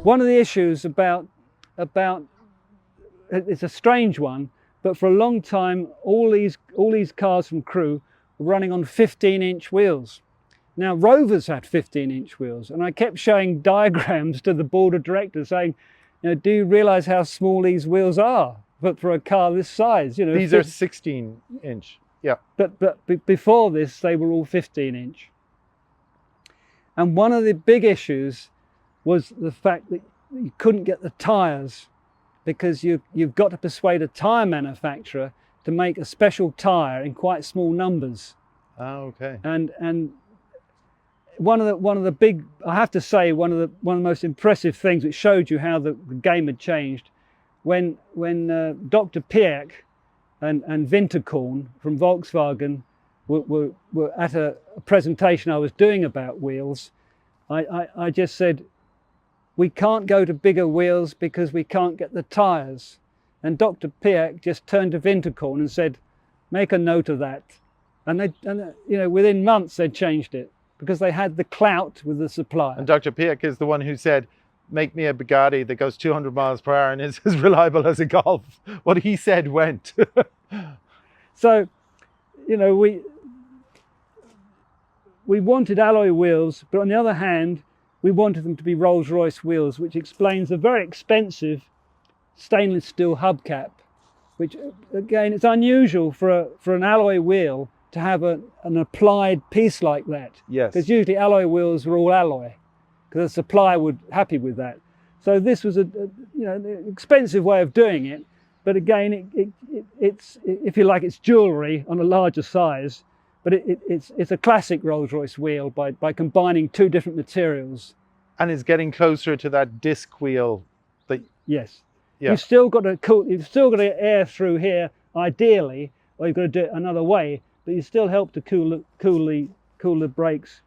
One of the issues about it's a strange one, but for a long time all these cars from Crewe were running on 15-inch wheels. Now Rovers had 15-inch wheels, and I kept showing diagrams to the board of directors saying, you know, do you realise how small these wheels are? But for a car this size, you know, these are 16-inch. Yeah. But before this, they were all 15-inch. And one of the big issues was the fact that you couldn't get the tyres, because you've got to persuade a tyre manufacturer to make a special tyre in quite small numbers. Oh, okay. And one of the big, I have to say, one of the most impressive things which showed you how the game had changed, when Dr. Piëch and Winterkorn from Volkswagen were at a presentation I was doing about wheels, I just said, we can't go to bigger wheels because we can't get the tyres. And Dr. Piëch just turned to Winterkorn and said, make a note of that. And you know, within months they changed it, because they had the clout with the supplier. And Dr. Piëch is the one who said, make me a Bugatti that goes 200 miles per hour and is as reliable as a Golf. What he said went. So, you know, we wanted alloy wheels, but on the other hand, we wanted them to be Rolls-Royce wheels, which explains the very expensive stainless steel hubcap, which again, it's unusual for an alloy wheel to have an applied piece like that. Yes. Because usually alloy wheels were all alloy, because the supplier would happy with that. So this was an expensive way of doing it, but again, it's if you like, it's jewellery on a larger size. But it's a classic Rolls-Royce wheel by combining two different materials. And it's getting closer to that disc wheel. Yes. Yeah. You've still got to get air through here, ideally, or you've got to do it another way. But you still help to cool the brakes.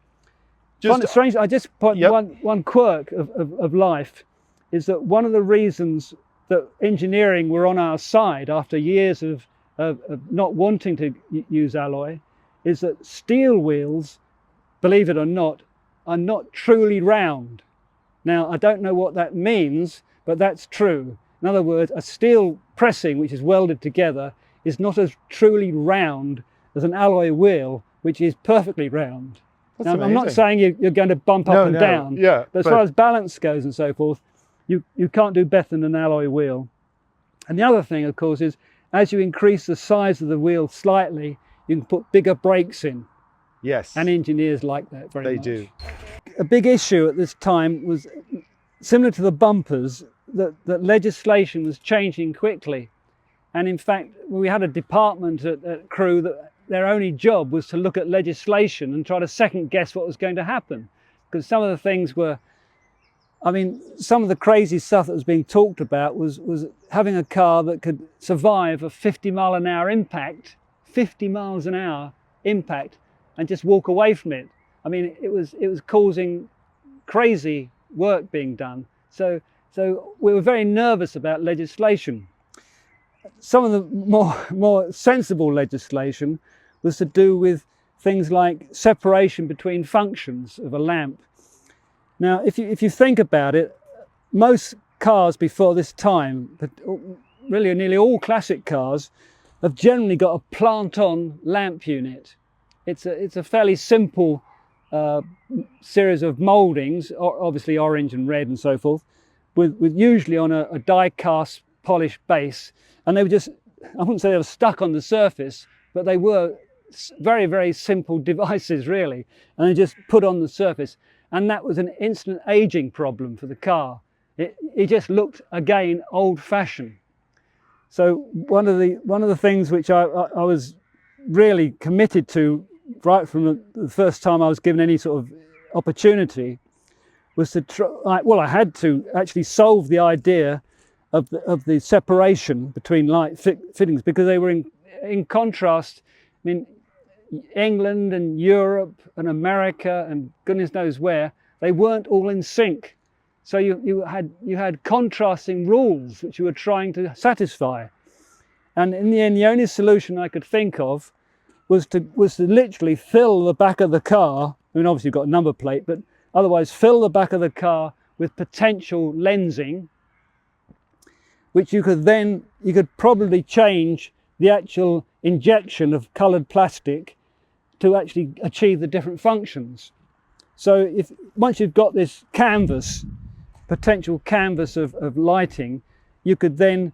Strange. I just put one quirk of life is that one of the reasons that engineering were on our side after years of not wanting to use alloy is that steel wheels, believe it or not, are not truly round. Now, I don't know what that means, but that's true. In other words, a steel pressing, which is welded together, is not as truly round as an alloy wheel, which is perfectly round. Now, I'm not saying you're going to bump up and down, but as far as balance goes and so forth, you can't do better than an alloy wheel. And the other thing, of course, is as you increase the size of the wheel slightly, you can put bigger brakes in. Yes. And engineers like that very much. They do. A big issue at this time was, similar to the bumpers, that legislation was changing quickly. And in fact, we had a department at Crewe that their only job was to look at legislation and try to second guess what was going to happen. Because some of the things were, I mean, some of the crazy stuff that was being talked about was having a car that could survive a 50-mile-an-hour impact, 50 miles an hour impact, and just walk away from it. I mean, it was causing crazy work being done. So we were very nervous about legislation. Some of the more sensible legislation was to do with things like separation between functions of a lamp. Now, if you think about it, most cars before this time, but really nearly all classic cars, have generally got a plant-on lamp unit. It's a fairly simple series of mouldings, obviously orange and red and so forth, with usually on a die-cast polished base, and they were just, I wouldn't say they were stuck on the surface, but they were very, very simple devices really, and they just put on the surface, and that was an instant aging problem for the car. It just looked, again, old-fashioned. So one of the things which I was really committed to right from the first time I was given any sort of opportunity was to try, I had to actually solve the idea of the separation between light fittings, because they were in contrast. I mean, England and Europe and America and goodness knows where, they weren't all in sync. So you had contrasting rules which you were trying to satisfy. And in the end, the only solution I could think of was to literally fill the back of the car. I mean, obviously you've got a number plate, but otherwise fill the back of the car with potential lensing, which you could probably change the actual injection of coloured plastic to actually achieve the different functions. So once you've got this canvas, potential canvas of lighting, you could then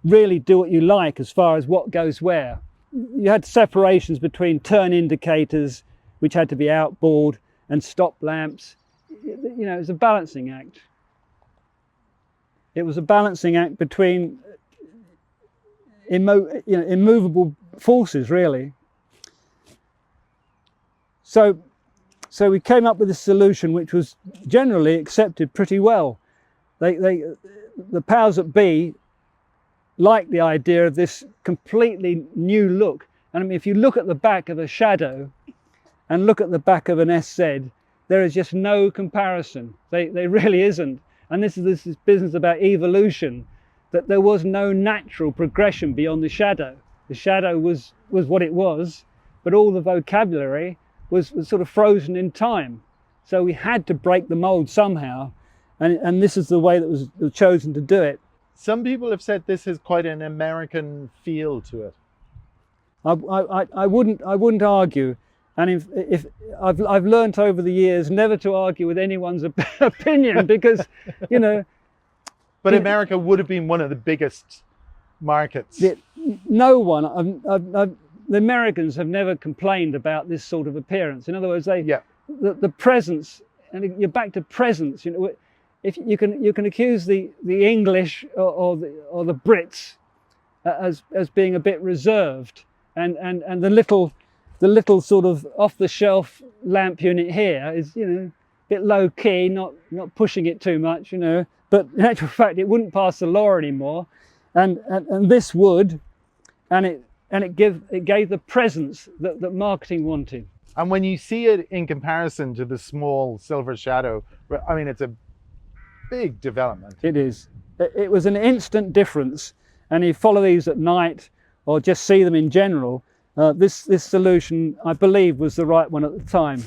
really do what you like as far as what goes where. You had separations between turn indicators, which had to be outboard, and stop lamps. You know, it was a balancing act. It was a balancing act between immovable forces, really. So we came up with a solution which was generally accepted pretty well. The powers that be liked the idea of this completely new look. And I mean, if you look at the back of a Shadow and look at the back of an SZ, there is just no comparison. They really isn't. And this is business about evolution, that there was no natural progression beyond the Shadow. The Shadow was what it was, but all the vocabulary was sort of frozen in time. So we had to break the mold somehow, and this is the way that was chosen to do it. Some people have said this has quite an American feel to it. I wouldn't argue, and if I've learnt over the years never to argue with anyone's opinion, because you know. But America would have been one of the biggest markets. No one. The Americans have never complained about this sort of appearance. In other words, the presence, and you're back to presence. You know, if you can accuse the English or the Brits as being a bit reserved, and the little sort of off the shelf lamp unit here is, you know, a bit low key, not pushing it too much, you know. But in actual fact, it wouldn't pass the law anymore, and this would, and it gave the presence that marketing wanted. And when you see it in comparison to the small Silver Shadow, I mean, it's a big development. It is. It was an instant difference, and you follow these at night or just see them in general. This solution, I believe, was the right one at the time.